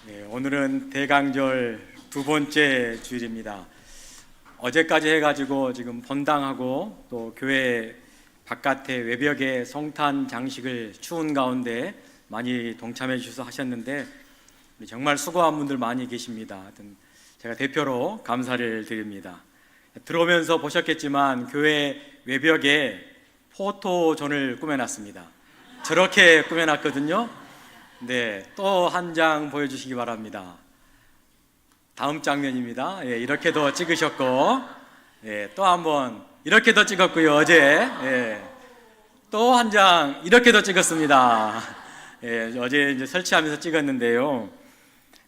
네, 오늘은 대강절 두 번째 주일입니다. 어제까지 해가지고 지금 본당하고 또 교회 바깥에 외벽에 성탄 장식을 추운 가운데 많이 동참해 주셔서 하셨는데 정말 수고한 분들 많이 계십니다. 하여튼 제가 대표로 감사를 드립니다. 들어오면서 보셨겠지만 교회 외벽에 포토존을 꾸며놨습니다. 저렇게 꾸며놨거든요. 네, 또 한 장 보여주시기 바랍니다. 다음 장면입니다. 예, 이렇게도 찍으셨고, 예, 또 한번 이렇게도 찍었고요. 어제 또 한 장 이렇게도 찍었습니다. 예, 어제 이제 설치하면서 찍었는데요.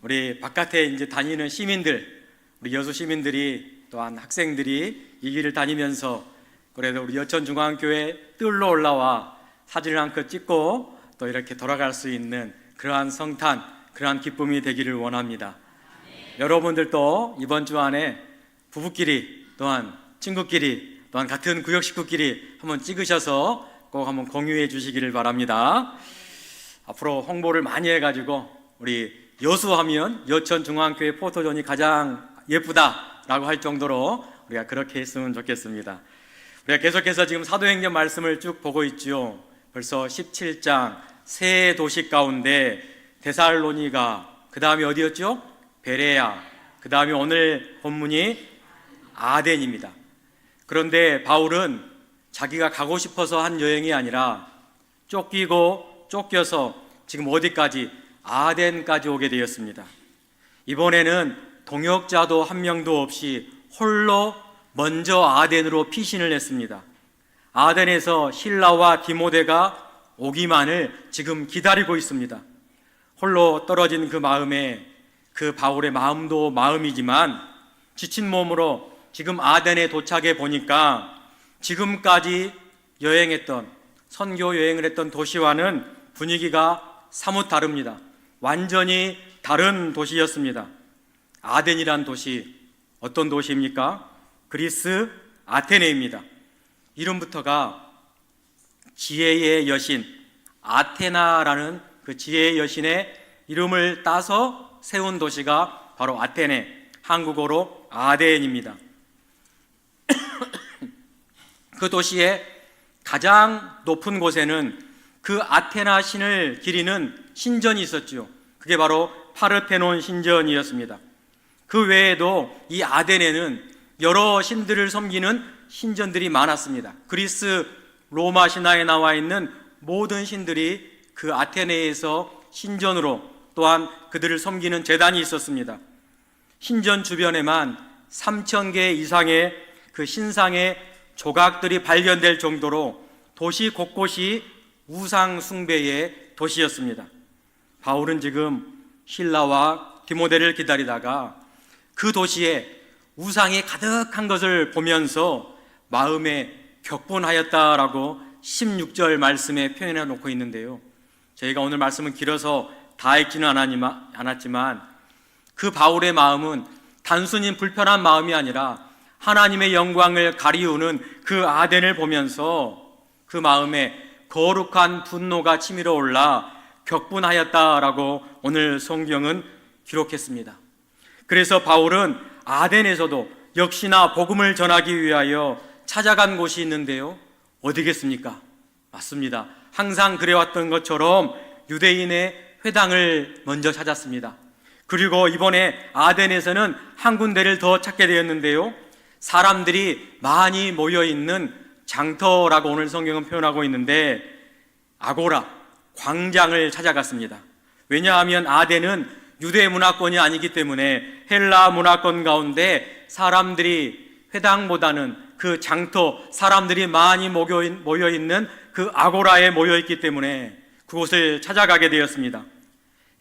우리 바깥에 이제 다니는 시민들, 우리 여수 시민들이 또한 학생들이 이 길을 다니면서 그래도 우리 여천중앙교회 뜰로 올라와 사진을 한 컷 찍고 또 이렇게 돌아갈 수 있는 그러한 성탄, 그러한 기쁨이 되기를 원합니다. 여러분들도 이번 주 안에 부부끼리 또한 친구끼리 또한 같은 구역 식구끼리 한번 찍으셔서 꼭 한번 공유해 주시기를 바랍니다. 앞으로 홍보를 많이 해가지고 우리 여수하면 여천중앙교회 포토존이 가장 예쁘다라고 할 정도로 우리가 그렇게 했으면 좋겠습니다. 우리가 계속해서 지금 사도행전 말씀을 쭉 보고 있죠. 벌써 17장 세 도시 가운데 데살로니가, 그 다음에 어디였죠? 베레아, 그 다음에 오늘 본문이 아덴입니다. 그런데 바울은 자기가 가고 싶어서 한 여행이 아니라 쫓기고 쫓겨서 지금 어디까지? 아덴까지 오게 되었습니다. 이번에는 동역자도 한 명도 없이 홀로 먼저 아덴으로 피신을 했습니다. 아덴에서 실라와 디모데가 오기만을 지금 기다리고 있습니다. 홀로 떨어진 그 마음에 그 바울의 마음도 마음이지만 지친 몸으로 지금 아덴에 도착해 보니까 지금까지 여행했던, 선교 여행을 했던 도시와는 분위기가 사뭇 다릅니다. 완전히 다른 도시였습니다. 아덴이란 도시, 어떤 도시입니까? 그리스 아테네입니다. 이름부터가 지혜의 여신 아테나라는 그 지혜의 여신의 이름을 따서 세운 도시가 바로 아테네, 한국어로 아덴입니다. 그 도시의 가장 높은 곳에는 그 아테나 신을 기리는 신전이 있었죠. 그게 바로 파르테논 신전이었습니다. 그 외에도 이 아덴에는 여러 신들을 섬기는 신전들이 많았습니다. 그리스 로마 신화에 나와 있는 모든 신들이 그 아테네에서 신전으로, 또한 그들을 섬기는 제단이 있었습니다. 신전 주변에만 3,000개 이상의 그 신상의 조각들이 발견될 정도로 도시 곳곳이 우상 숭배의 도시였습니다. 바울은 지금 실라와 디모데를 기다리다가 그 도시에 우상이 가득한 것을 보면서 마음에 격분하였다라고 16절 말씀에 표현해 놓고 있는데요. 저희가 오늘 말씀은 길어서 다 읽지는 않았지만 그 바울의 마음은 단순히 불편한 마음이 아니라 하나님의 영광을 가리우는 그 아덴을 보면서 그 마음에 거룩한 분노가 치밀어 올라 격분하였다라고 오늘 성경은 기록했습니다. 그래서 바울은 아덴에서도 역시나 복음을 전하기 위하여 찾아간 곳이 있는데요. 어디겠습니까? 맞습니다. 항상 그래왔던 것처럼 유대인의 회당을 먼저 찾았습니다. 그리고 이번에 아덴에서는 한 군데를 더 찾게 되었는데요. 사람들이 많이 모여있는 장터라고 오늘 성경은 표현하고 있는데 아고라, 광장을 찾아갔습니다. 왜냐하면 아덴은 유대 문화권이 아니기 때문에 헬라 문화권 가운데 사람들이 회당보다는 그 장터, 사람들이 많이 모여있는 그 아고라에 모여있기 때문에 그곳을 찾아가게 되었습니다.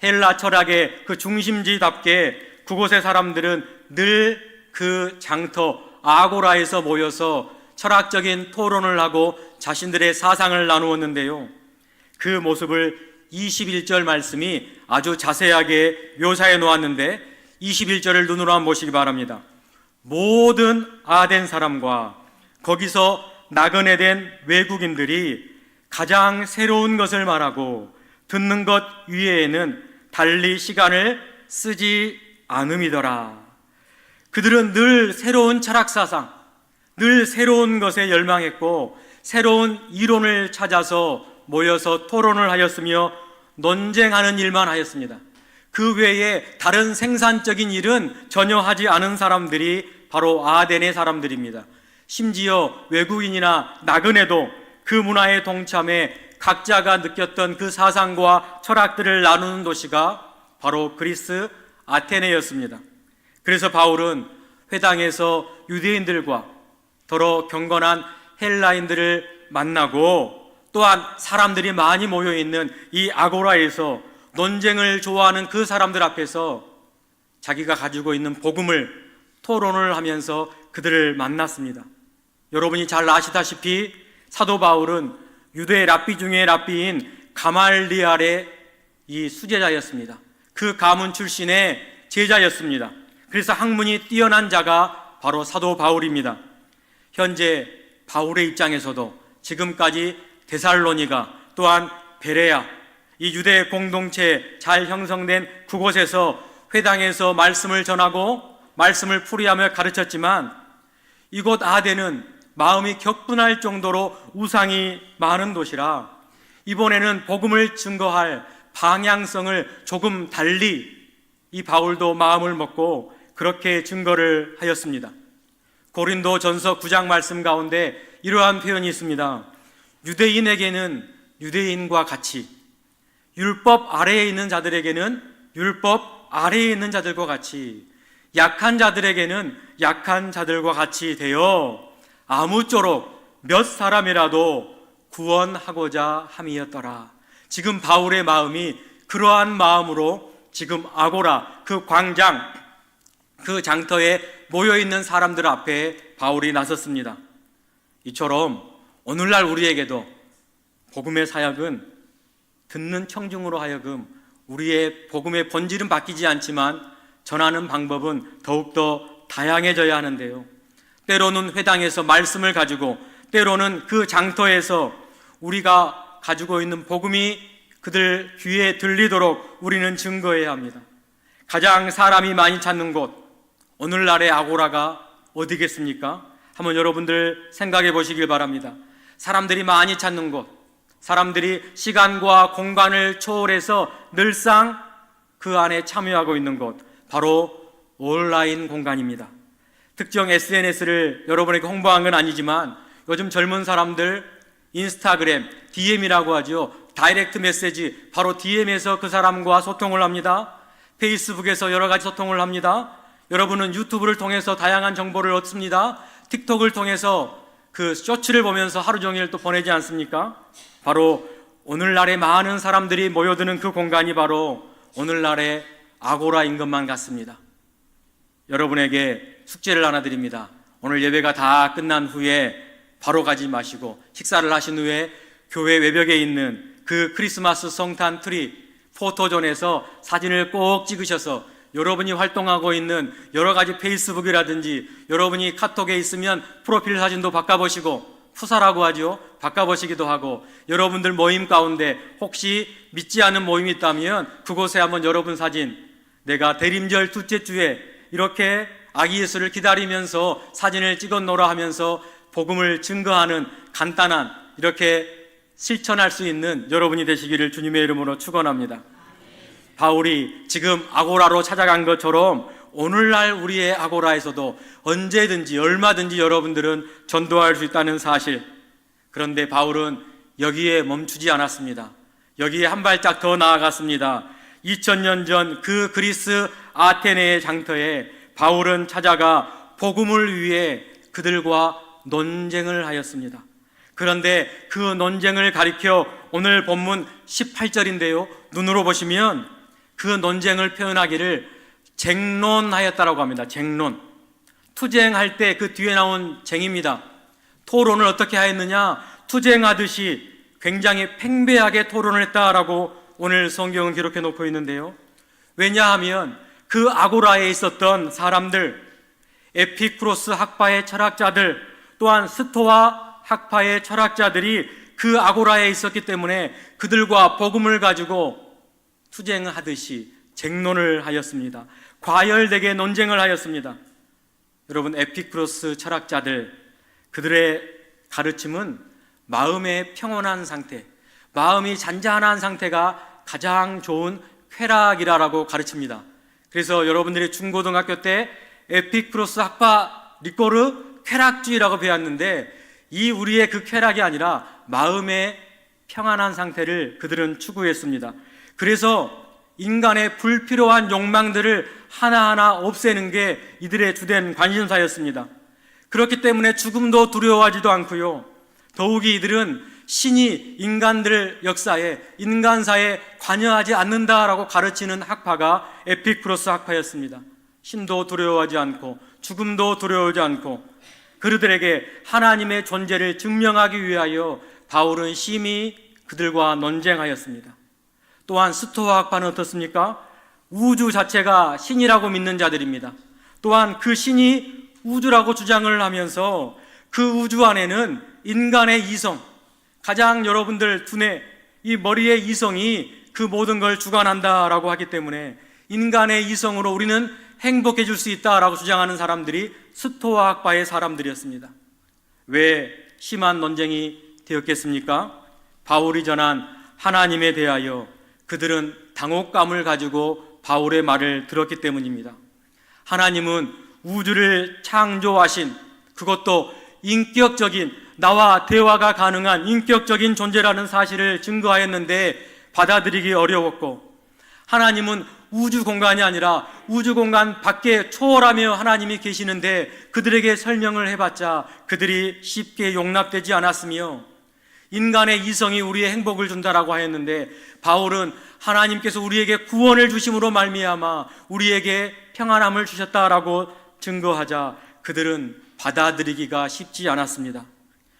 헬라 철학의 그 중심지답게 그곳의 사람들은 늘 그 장터 아고라에서 모여서 철학적인 토론을 하고 자신들의 사상을 나누었는데요. 그 모습을 21절 말씀이 아주 자세하게 묘사해 놓았는데 21절을 눈으로 한번 보시기 바랍니다. 모든 아덴 사람과 거기서 나그네 된 외국인들이 가장 새로운 것을 말하고 듣는 것 위에는 달리 시간을 쓰지 않음이더라. 그들은 늘 새로운 철학사상, 늘 새로운 것에 열망했고 새로운 이론을 찾아서 모여서 토론을 하였으며 논쟁하는 일만 하였습니다. 그 외에 다른 생산적인 일은 전혀 하지 않은 사람들이 바로 아덴의 사람들입니다. 심지어 외국인이나 나그네도 그 문화에 동참해 각자가 느꼈던 그 사상과 철학들을 나누는 도시가 바로 그리스 아테네였습니다. 그래서 바울은 회당에서 유대인들과 더러 경건한 헬라인들을 만나고 또한 사람들이 많이 모여있는 이 아고라에서 논쟁을 좋아하는 그 사람들 앞에서 자기가 가지고 있는 복음을 토론을 하면서 그들을 만났습니다. 여러분이 잘 아시다시피 사도 바울은 유대 랍비 중에 랍비인 가말리알의 이 수제자였습니다. 그 가문 출신의 제자였습니다. 그래서 학문이 뛰어난 자가 바로 사도 바울입니다. 현재 바울의 입장에서도 지금까지 데살로니가 또한 베레아 이 유대 공동체 잘 형성된 그곳에서 회당에서 말씀을 전하고 말씀을 풀이하며 가르쳤지만 이곳 아덴은 마음이 격분할 정도로 우상이 많은 도시라 이번에는 복음을 증거할 방향성을 조금 달리 이 바울도 마음을 먹고 그렇게 증거를 하였습니다. 고린도 전서 9장 말씀 가운데 이러한 표현이 있습니다. 유대인에게는 유대인과 같이, 율법 아래에 있는 자들에게는 율법 아래에 있는 자들과 같이, 약한 자들에게는 약한 자들과 같이 되어 아무쪼록 몇 사람이라도 구원하고자 함이었더라. 지금 바울의 마음이 그러한 마음으로 지금 아고라 그 광장 그 장터에 모여있는 사람들 앞에 바울이 나섰습니다. 이처럼 오늘날 우리에게도 복음의 사역은 듣는 청중으로 하여금 우리의 복음의 본질은 바뀌지 않지만 전하는 방법은 더욱더 다양해져야 하는데요. 때로는 회당에서 말씀을 가지고 때로는 그 장터에서 우리가 가지고 있는 복음이 그들 귀에 들리도록 우리는 증거해야 합니다. 가장 사람이 많이 찾는 곳, 오늘날의 아고라가 어디겠습니까? 한번 여러분들 생각해 보시길 바랍니다. 사람들이 많이 찾는 곳, 사람들이 시간과 공간을 초월해서 늘상 그 안에 참여하고 있는 곳, 바로 온라인 공간입니다. 특정 SNS를 여러분에게 홍보한 건 아니지만 요즘 젊은 사람들 인스타그램, DM이라고 하죠. 다이렉트 메시지, 바로 DM에서 그 사람과 소통을 합니다. 페이스북에서 여러 가지 소통을 합니다. 여러분은 유튜브를 통해서 다양한 정보를 얻습니다. 틱톡을 통해서 그 쇼츠를 보면서 하루 종일 또 보내지 않습니까? 바로 오늘날의 많은 사람들이 모여드는 그 공간이 바로 오늘날의 아고라인 것만 같습니다. 여러분에게 숙제를 하나 드립니다. 오늘 예배가 다 끝난 후에 바로 가지 마시고 식사를 하신 후에 교회 외벽에 있는 그 크리스마스 성탄 트리 포토존에서 사진을 꼭 찍으셔서 여러분이 활동하고 있는 여러 가지 페이스북이라든지 여러분이 카톡에 있으면 프로필 사진도 바꿔보시고 푸사라고 하죠. 바꿔보시기도 하고 여러분들 모임 가운데 혹시 믿지 않는 모임이 있다면 그곳에 한번 여러분 사진, 내가 대림절 둘째 주에 이렇게 아기 예수를 기다리면서 사진을 찍어 놓으라 하면서 복음을 증거하는 간단한 이렇게 실천할 수 있는 여러분이 되시기를 주님의 이름으로 축원합니다. 바울이 지금 아고라로 찾아간 것처럼 오늘날 우리의 아고라에서도 언제든지 얼마든지 여러분들은 전도할 수 있다는 사실. 그런데 바울은 여기에 멈추지 않았습니다. 여기에 한 발짝 더 나아갔습니다. 2000년 전 그 그리스 아테네의 장터에 바울은 찾아가 복음을 위해 그들과 논쟁을 하였습니다. 그런데 그 논쟁을 가리켜 오늘 본문 18절인데요. 눈으로 보시면 그 논쟁을 표현하기를 쟁론하였다라고 합니다. 쟁론. 투쟁할 때 그 뒤에 나온 쟁입니다. 토론을 어떻게 하였느냐? 투쟁하듯이 굉장히 팽배하게 토론을 했다라고 오늘 성경은 기록해 놓고 있는데요. 왜냐하면 그 아고라에 있었던 사람들, 에피쿠로스 학파의 철학자들, 또한 스토아 학파의 철학자들이 그 아고라에 있었기 때문에 그들과 복음을 가지고 투쟁하듯이 쟁론을 하였습니다. 과열되게 논쟁을 하였습니다. 여러분, 에피쿠로스 철학자들, 그들의 가르침은 마음의 평온한 상태, 마음이 잔잔한 상태가 가장 좋은 쾌락이라고 가르칩니다. 그래서 여러분들이 중고등학교 때 에피쿠로스 학파 리꼬르 쾌락주의라고 배웠는데, 이 우리의 그 쾌락이 아니라 마음의 평안한 상태를 그들은 추구했습니다. 그래서 인간의 불필요한 욕망들을 하나하나 없애는 게 이들의 주된 관심사였습니다. 그렇기 때문에 죽음도 두려워하지도 않고요, 더욱이 이들은 신이 인간들 역사에, 인간사에 관여하지 않는다라고 가르치는 학파가 에피쿠로스 학파였습니다. 신도 두려워하지 않고 죽음도 두려워하지 않고, 그들에게 하나님의 존재를 증명하기 위하여 바울은 심히 그들과 논쟁하였습니다. 또한 스토아 학파는 어떻습니까? 우주 자체가 신이라고 믿는 자들입니다. 또한 그 신이 우주라고 주장을 하면서 그 우주 안에는 인간의 이성, 가장 여러분들 두뇌, 이 머리의 이성이 그 모든 걸 주관한다라고 하기 때문에 인간의 이성으로 우리는 행복해질 수 있다라고 주장하는 사람들이 스토아 학파의 사람들이었습니다. 왜 심한 논쟁이 되었겠습니까? 바울이 전한 하나님에 대하여 그들은 당혹감을 가지고 바울의 말을 들었기 때문입니다. 하나님은 우주를 창조하신, 그것도 인격적인, 나와 대화가 가능한 인격적인 존재라는 사실을 증거하였는데 받아들이기 어려웠고, 하나님은 우주 공간이 아니라 우주 공간 밖에 초월하며 하나님이 계시는데 그들에게 설명을 해봤자 그들이 쉽게 용납되지 않았으며, 인간의 이성이 우리의 행복을 준다라고 하였는데 바울은 하나님께서 우리에게 구원을 주심으로 말미암아 우리에게 평안함을 주셨다라고 증거하자 그들은 받아들이기가 쉽지 않았습니다.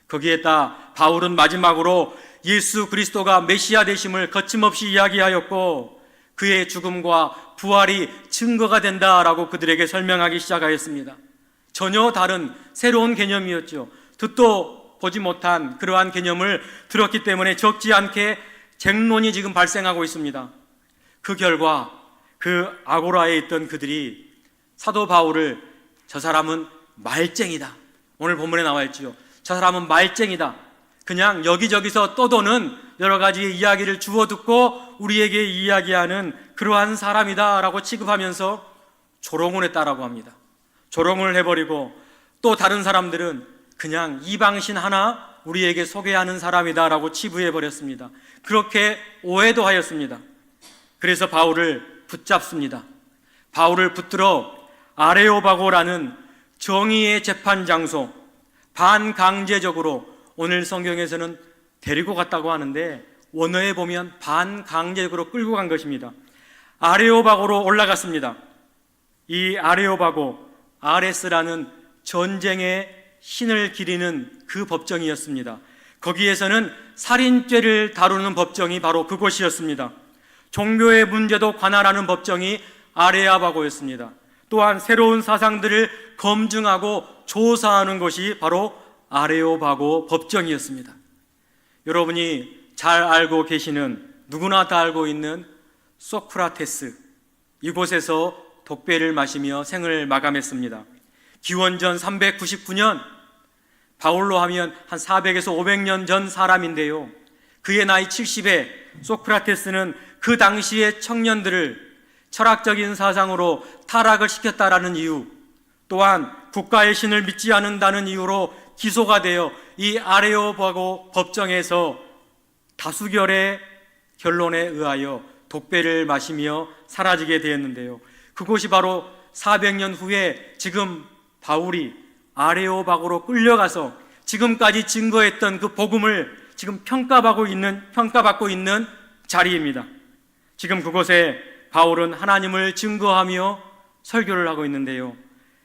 거기에다 바울은 마지막으로 예수 그리스도가 메시아 되심을 거침없이 이야기하였고, 그의 죽음과 부활이 증거가 된다라고 그들에게 설명하기 시작하였습니다. 전혀 다른 새로운 개념이었죠. 듣도 보지 못한 그러한 개념을 들었기 때문에 적지 않게 쟁론이 지금 발생하고 있습니다. 그 결과 그 아고라에 있던 그들이 사도 바울을, 저 사람은 말쟁이다, 오늘 본문에 나와 있지요. 저 사람은 말쟁이다, 그냥 여기저기서 떠도는 여러 가지 이야기를 주워 듣고 우리에게 이야기하는 그러한 사람이다 라고 취급하면서 조롱을 했다라고 합니다. 조롱을 해버리고, 또 다른 사람들은 그냥 이방신 하나 우리에게 소개하는 사람이다 라고 치부해버렸습니다. 그렇게 오해도 하였습니다. 그래서 바울을 붙잡습니다. 바울을 붙들어 아레오바고라는 정의의 재판 장소, 반강제적으로, 오늘 성경에서는 데리고 갔다고 하는데 원어에 보면 반강제적으로 끌고 간 것입니다. 아레오바고로 올라갔습니다. 이 아레오바고, 아레스라는 전쟁의 신을 기리는 그 법정이었습니다. 거기에서는 살인죄를 다루는 법정이 바로 그곳이었습니다. 종교의 문제도 관할하는 법정이 아레오바고였습니다. 또한 새로운 사상들을 검증하고 조사하는 것이 바로 아레오바고 법정이었습니다. 여러분이 잘 알고 계시는, 누구나 다 알고 있는 소크라테스, 이곳에서 독배를 마시며 생을 마감했습니다. 기원전 399년, 바울로 하면 한 400에서 500년 전 사람인데요, 그의 나이 70에 소크라테스는 그 당시의 청년들을 철학적인 사상으로 타락을 시켰다라는 이유, 또한 국가의 신을 믿지 않는다는 이유로 기소가 되어 이 아레오바고 법정에서 다수결의 결론에 의하여 독배를 마시며 사라지게 되었는데요, 그곳이 바로 400년 후에 지금 바울이 아레오바고로 끌려가서 지금까지 증거했던 그 복음을 지금 평가받고 있는 자리입니다. 지금 그곳에 바울은 하나님을 증거하며 설교를 하고 있는데요,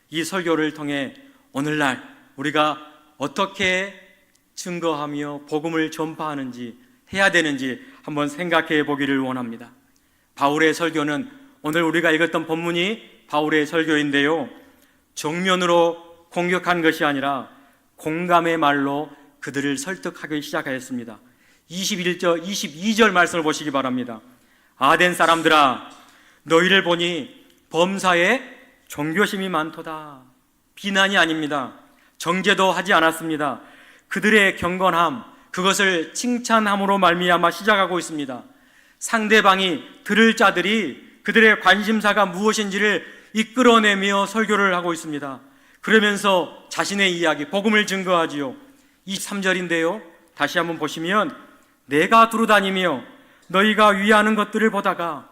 이 설교를 통해 오늘날 우리가 어떻게 증거하며 복음을 전파하는지, 해야 되는지 한번 생각해 보기를 원합니다. 바울의 설교는, 오늘 우리가 읽었던 본문이 바울의 설교인데요, 정면으로 공격한 것이 아니라 공감의 말로 그들을 설득하기 시작하였습니다. 22절 말씀을 보시기 바랍니다. 아덴 사람들아, 너희를 보니 범사에 종교심이 많도다. 비난이 아닙니다. 정죄도 하지 않았습니다. 그들의 경건함, 그것을 칭찬함으로 말미암아 시작하고 있습니다. 상대방이 들을 자들이 그들의 관심사가 무엇인지를 이끌어내며 설교를 하고 있습니다. 그러면서 자신의 이야기, 복음을 증거하지요. 23절인데요. 다시 한번 보시면 내가 두루다니며 너희가 위하는 것들을 보다가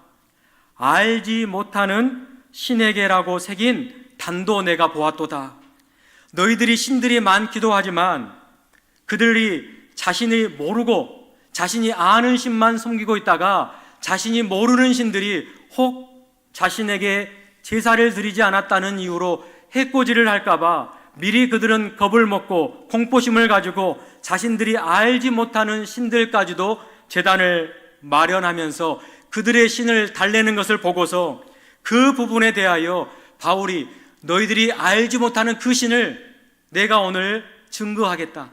알지 못하는 신에게라고 새긴 단도 내가 보았도다. 너희들이 신들이 많기도 하지만 그들이 자신이 모르고 자신이 아는 신만 섬기고 있다가 자신이 모르는 신들이 혹 자신에게 제사를 드리지 않았다는 이유로 해코지를 할까봐 미리 그들은 겁을 먹고 공포심을 가지고 자신들이 알지 못하는 신들까지도 제단을 마련하면서 그들의 신을 달래는 것을 보고서 그 부분에 대하여 바울이 너희들이 알지 못하는 그 신을 내가 오늘 증거하겠다,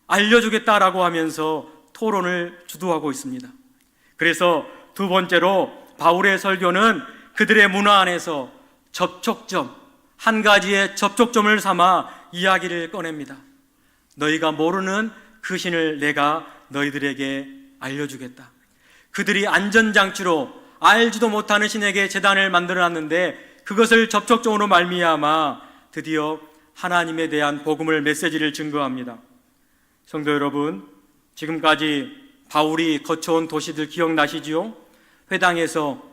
알려주겠다라고 하면서 토론을 주도하고 있습니다. 그래서 두 번째로 바울의 설교는 그들의 문화 안에서 접촉점, 한 가지의 접촉점을 삼아 이야기를 꺼냅니다. 너희가 모르는 그 신을 내가 너희들에게 알려주겠다. 그들이 안전장치로 알지도 못하는 신에게 제단을 만들어놨는데 그것을 접촉점으로 말미암아 드디어 하나님에 대한 복음을, 메시지를 증거합니다. 성도 여러분, 지금까지 바울이 거쳐온 도시들 기억나시지요? 회당에서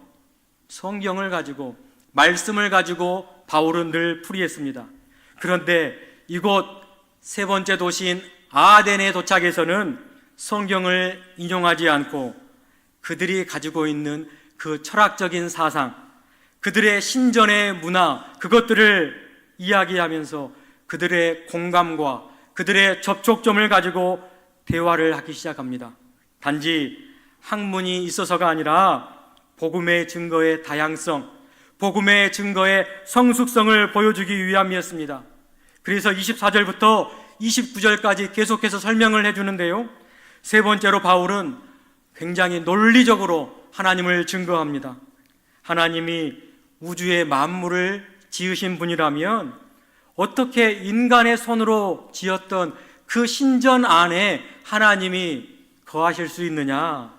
성경을 가지고, 말씀을 가지고 바울은 늘 풀이했습니다. 그런데 이곳 세 번째 도시인 아덴에 도착해서는 성경을 인용하지 않고 그들이 가지고 있는 그 철학적인 사상, 그들의 신전의 문화, 그것들을 이야기하면서 그들의 공감과 그들의 접촉점을 가지고 대화를 하기 시작합니다. 단지 학문이 있어서가 아니라 복음의 증거의 다양성, 복음의 증거의 성숙성을 보여주기 위함이었습니다. 그래서 24절부터 29절까지 계속해서 설명을 해주는데요, 세 번째로 바울은 굉장히 논리적으로 하나님을 증거합니다. 하나님이 우주의 만물을 지으신 분이라면 어떻게 인간의 손으로 지었던 그 신전 안에 하나님이 거하실 수 있느냐?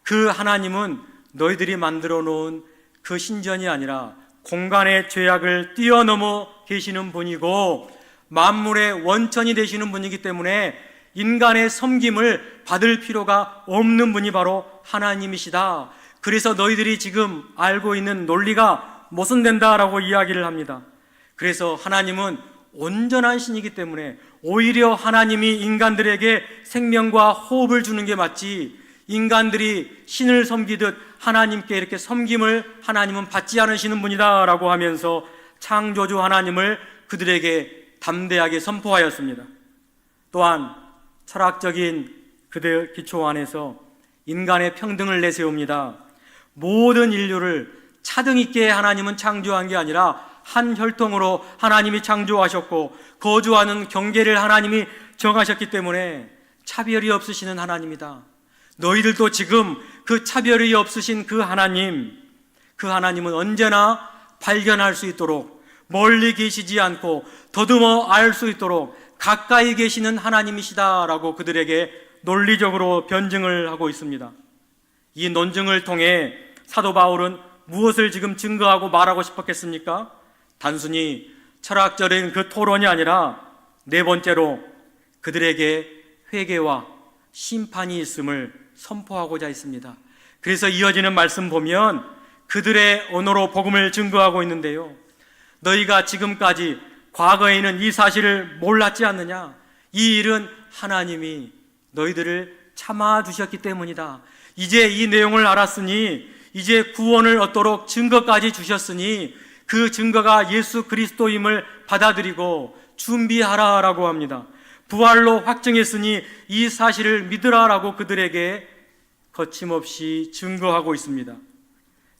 그 하나님은 너희들이 만들어 놓은 그 신전이 아니라 공간의 죄악을 뛰어넘어 계시는 분이고 만물의 원천이 되시는 분이기 때문에 인간의 섬김을 받을 필요가 없는 분이 바로 하나님이시다. 그래서 너희들이 지금 알고 있는 논리가 모순된다라고 이야기를 합니다. 그래서 하나님은 온전한 신이기 때문에 오히려 하나님이 인간들에게 생명과 호흡을 주는 게 맞지, 인간들이 신을 섬기듯 하나님께 이렇게 섬김을 하나님은 받지 않으시는 분이다 라고 하면서 창조주 하나님을 그들에게 담대하게 선포하였습니다. 또한 철학적인 그들의 기초 안에서 인간의 평등을 내세웁니다. 모든 인류를 차등 있게 하나님은 창조한 게 아니라 한 혈통으로 하나님이 창조하셨고 거주하는 경계를 하나님이 정하셨기 때문에 차별이 없으시는 하나님이다. 너희들도 지금 그 차별이 없으신 그 하나님은 언제나 발견할 수 있도록, 멀리 계시지 않고 더듬어 알 수 있도록 가까이 계시는 하나님이시다라고 그들에게 논리적으로 변증을 하고 있습니다. 이 논증을 통해 사도 바울은 무엇을 지금 증거하고 말하고 싶었겠습니까? 단순히 철학적인 그 토론이 아니라 네 번째로 그들에게 회개와 심판이 있음을 선포하고자 했습니다. 그래서 이어지는 말씀 보면 그들의 언어로 복음을 증거하고 있는데요, 너희가 지금까지 과거에는 이 사실을 몰랐지 않느냐? 이 일은 하나님이 너희들을 참아주셨기 때문이다. 이제 이 내용을 알았으니 이제 구원을 얻도록 증거까지 주셨으니 그 증거가 예수 그리스도임을 받아들이고 준비하라라고 합니다. 부활로 확증했으니 이 사실을 믿으라라고 그들에게 거침없이 증거하고 있습니다.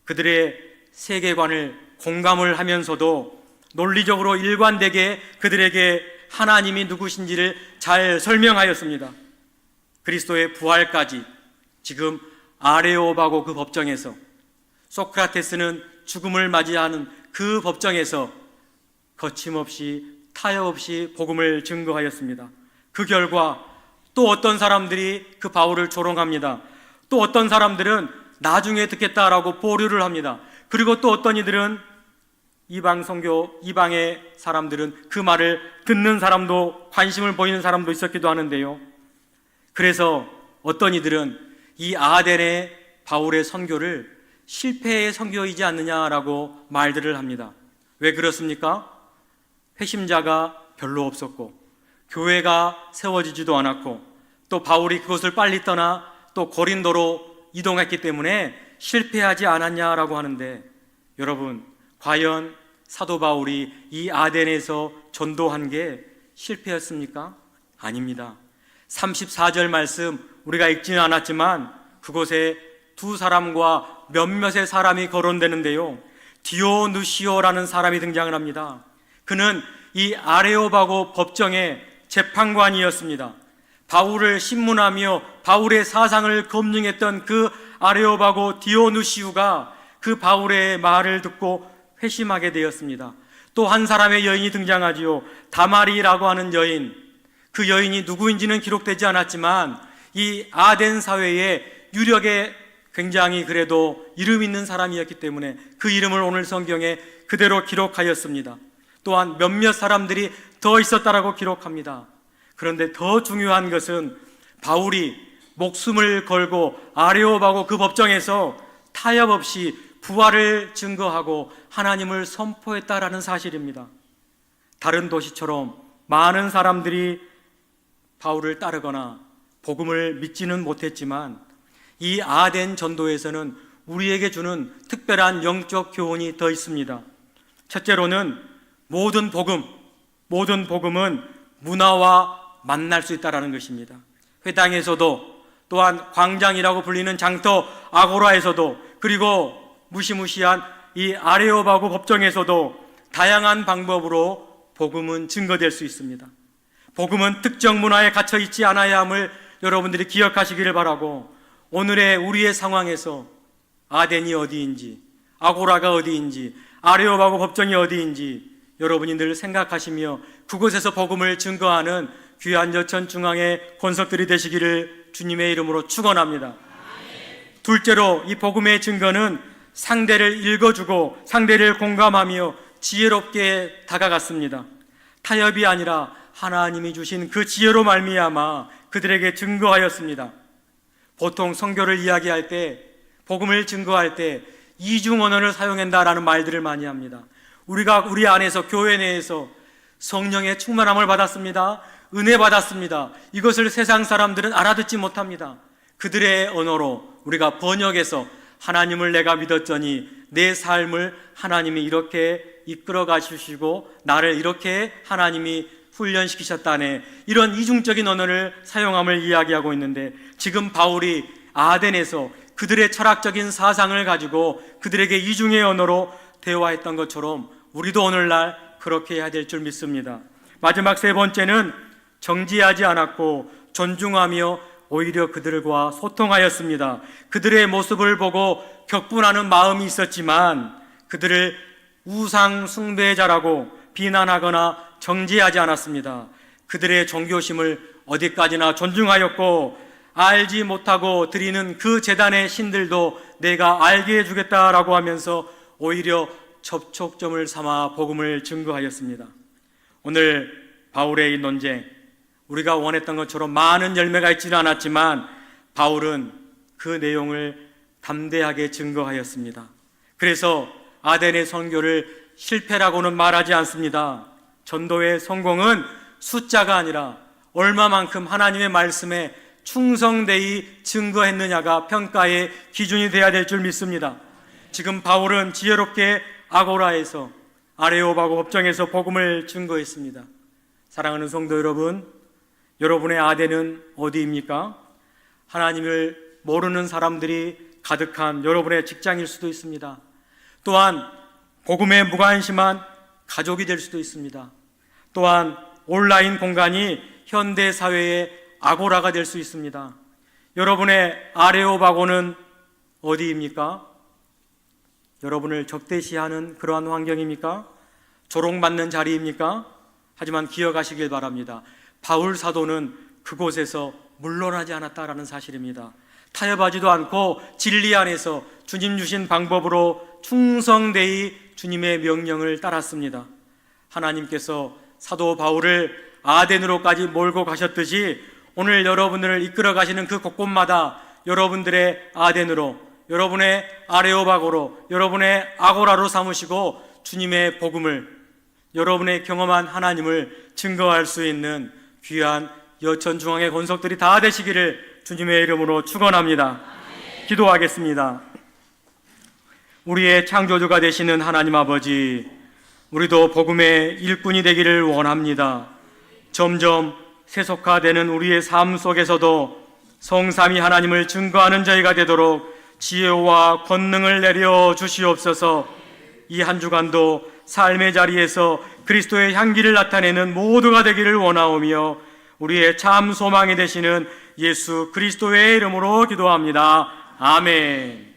그들의 세계관을 공감을 하면서도 논리적으로 일관되게 그들에게 하나님이 누구신지를 잘 설명하였습니다. 그리스도의 부활까지 지금 아레오바고 그 법정에서 소크라테스는 죽음을 맞이하는 그 법정에서 거침없이 타협 없이 복음을 증거하였습니다. 그 결과 또 어떤 사람들이 그 바울을 조롱합니다. 또 어떤 사람들은 나중에 듣겠다라고 보류를 합니다. 그리고 또 어떤 이들은 이방 선교, 이방의 사람들은 그 말을 듣는 사람도 관심을 보이는 사람도 있었기도 하는데요. 그래서 어떤 이들은 이 아덴의 바울의 선교를 실패의 선교이지 않느냐라고 말들을 합니다. 왜 그렇습니까? 회심자가 별로 없었고 교회가 세워지지도 않았고 또 바울이 그곳을 빨리 떠나 또 고린도로 이동했기 때문에 실패하지 않았냐라고 하는데, 여러분, 과연 사도 바울이 이 아덴에서 전도한 게 실패였습니까? 아닙니다. 34절 말씀 우리가 읽지는 않았지만 그곳에 두 사람과 몇몇의 사람이 거론되는데요, 디오누시오라는 사람이 등장을 합니다. 그는 이 아레오바고 법정의 재판관이었습니다. 바울을 신문하며 바울의 사상을 검증했던 그 아레오바고 디오누시우가 그 바울의 말을 듣고 회심하게 되었습니다. 또 한 사람의 여인이 등장하지요. 다마리라고 하는 여인. 그 여인이 누구인지는 기록되지 않았지만 이 아덴 사회의 유력에 굉장히 그래도 이름 있는 사람이었기 때문에 그 이름을 오늘 성경에 그대로 기록하였습니다. 또한 몇몇 사람들이 더 있었다라고 기록합니다. 그런데 더 중요한 것은 바울이 목숨을 걸고 아레오바고 그 법정에서 타협 없이 부활을 증거하고 하나님을 선포했다라는 사실입니다. 다른 도시처럼 많은 사람들이 바울을 따르거나 복음을 믿지는 못했지만 이 아덴 전도에서는 우리에게 주는 특별한 영적 교훈이 더 있습니다. 첫째로는 모든 복음은 문화와 만날 수 있다는 것입니다. 회당에서도, 또한 광장이라고 불리는 장터 아고라에서도, 그리고 무시무시한 이 아레오바고 법정에서도 다양한 방법으로 복음은 증거될 수 있습니다. 복음은 특정 문화에 갇혀 있지 않아야 함을 여러분들이 기억하시기를 바라고, 오늘의 우리의 상황에서 아덴이 어디인지, 아고라가 어디인지, 아레오바고 법정이 어디인지 여러분이 늘 생각하시며 그곳에서 복음을 증거하는 귀한 여천 중앙의 권석들이 되시기를 주님의 이름으로 축원합니다. 둘째로 이 복음의 증거는 상대를 읽어주고 상대를 공감하며 지혜롭게 다가갔습니다. 타협이 아니라 하나님이 주신 그 지혜로 말미암아 그들에게 증거하였습니다. 보통 선교를 이야기할 때, 복음을 증거할 때 이중 언어를 사용한다라는 말들을 많이 합니다. 우리가 우리 안에서, 교회 내에서 성령의 충만함을 받았습니다. 은혜 받았습니다. 이것을 세상 사람들은 알아듣지 못합니다. 그들의 언어로 우리가 번역해서 하나님을 내가 믿었더니 내 삶을 하나님이 이렇게 이끌어 가주시고 나를 이렇게 하나님이 훈련시키셨다네, 이런 이중적인 언어를 사용함을 이야기하고 있는데, 지금 바울이 아덴에서 그들의 철학적인 사상을 가지고 그들에게 이중의 언어로 대화했던 것처럼 우리도 오늘날 그렇게 해야 될 줄 믿습니다. 마지막 세 번째는 정지하지 않았고 존중하며 오히려 그들과 소통하였습니다. 그들의 모습을 보고 격분하는 마음이 있었지만 그들을 우상 숭배자라고 비난하거나 정지하지 않았습니다. 그들의 종교심을 어디까지나 존중하였고, 알지 못하고 드리는 그 제단의 신들도 내가 알게 해주겠다라고 하면서 오히려 접촉점을 삼아 복음을 증거하였습니다. 오늘 바울의 이 논쟁, 우리가 원했던 것처럼 많은 열매가 있지는 않았지만 바울은 그 내용을 담대하게 증거하였습니다. 그래서 아덴의 선교를 실패라고는 말하지 않습니다. 전도의 성공은 숫자가 아니라 얼마만큼 하나님의 말씀에 충성되이 증거했느냐가 평가의 기준이 되어야 될 줄 믿습니다. 지금 바울은 지혜롭게 아고라에서, 아레오바고 법정에서 복음을 증거했습니다. 사랑하는 성도 여러분, 여러분의 아덴은 어디입니까? 하나님을 모르는 사람들이 가득한 여러분의 직장일 수도 있습니다. 또한 복음에 무관심한 가족이 될 수도 있습니다. 또한 온라인 공간이 현대 사회의 아고라가 될 수 있습니다. 여러분의 아레오바고는 어디입니까? 여러분을 적대시하는 그러한 환경입니까? 조롱받는 자리입니까? 하지만 기억하시길 바랍니다. 바울 사도는 그곳에서 물러나지 않았다라는 사실입니다. 타협하지도 않고 진리 안에서 주님 주신 방법으로 충성되이 주님의 명령을 따랐습니다. 하나님께서 사도 바울을 아덴으로까지 몰고 가셨듯이 오늘 여러분들을 이끌어 가시는 그 곳곳마다 여러분들의 아덴으로, 여러분의 아레오바고로, 여러분의 아고라로 삼으시고 주님의 복음을, 여러분의 경험한 하나님을 증거할 수 있는 귀한 여천중앙의 권속들이 다 되시기를 주님의 이름으로 축원합니다. 기도하겠습니다. 우리의 창조주가 되시는 하나님 아버지, 우리도 복음의 일꾼이 되기를 원합니다. 점점 세속화되는 우리의 삶 속에서도 성삼위 하나님을 증거하는 저희가 되도록 지혜와 권능을 내려 주시옵소서. 이 한 주간도 삶의 자리에서 그리스도의 향기를 나타내는 모두가 되기를 원하오며 우리의 참 소망이 되시는 예수 그리스도의 이름으로 기도합니다. 아멘.